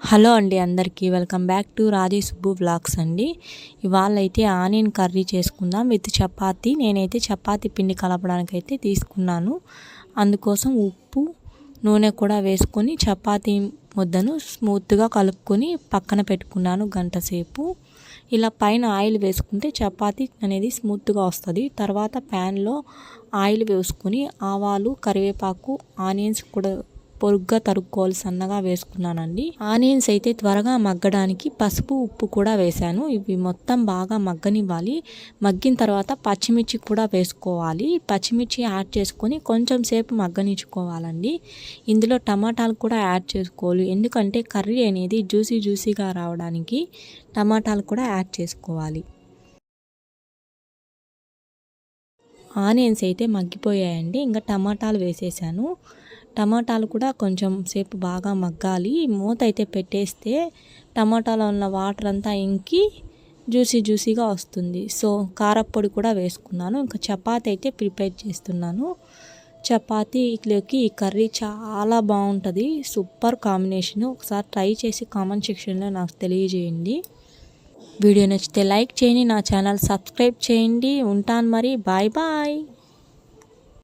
Hello అండి అందరికీ welcome back to Raji Subbu vlogs అండి. ఇవాళ అయితే ఆనియన్ కర్రీ చేసుకుందాం విత్ చపాతీ. నేనైతే చపాతీ పిండి కలపడానికి అయితే తీసుకున్నాను. అందుకోసం ఉప్పు నూనె కూడా వేసుకొని చపాతీ ముద్దను స్మూత్గా కలుపుకొని పక్కన పెట్టుకున్నాను గంట సేపు. ఇలా పైన ఆయిల్ వేసుకుంటే చపాతీ అనేది స్మూత్గా వస్తుంది. తర్వాత ప్యాన్లో ఆయిల్ వేసుకొని ఆవాలు, కరివేపాకు, ఆనియన్స్ కూడా పొరుగ్గా తరుక్కోవాలి, సన్నగా వేసుకున్నానండి. ఆనియన్స్ అయితే త్వరగా మగ్గడానికి పసుపు, ఉప్పు కూడా వేశాను. ఇవి మొత్తం బాగా మగ్గనివ్వాలి. మగ్గిన తర్వాత పచ్చిమిర్చి కూడా వేసుకోవాలి. పచ్చిమిర్చి యాడ్ చేసుకొని కొంచెం సేపు మగ్గనిచ్చుకోవాలండి. ఇందులో టమాటాలు కూడా యాడ్ చేసుకోవాలి, ఎందుకంటే కర్రీ అనేది జ్యూసీగా రావడానికి టమాటాలు కూడా యాడ్ చేసుకోవాలి. ఆనియన్స్ అయితే మగ్గిపోయాయండి. ఇంకా టమాటాలు వేసేసాను. టమాటాలు కూడా కొంచెం సేపు బాగా మగ్గాలి. మూత అయితే పెట్టేస్తే టమాటాలో ఉన్న వాటర్ అంతా ఇంకి జ్యూసీగా వస్తుంది. సో కారప్పొడి కూడా వేసుకున్నాను. ఇంకా చపాతీ అయితే ప్రిపేర్ చేస్తున్నాను. చపాతీలోకి ఈ కర్రీ చాలా బాగుంటుంది. Super combination. ఒకసారి ట్రై చేసి కామెంట్ సెక్షన్లో నాకు తెలియజేయండి. వీడియో నచ్చితే లైక్ చేయండి, నా ఛానల్ సబ్స్క్రైబ్ చేయండి. ఉంటాను మరి, బాయ్ బాయ్.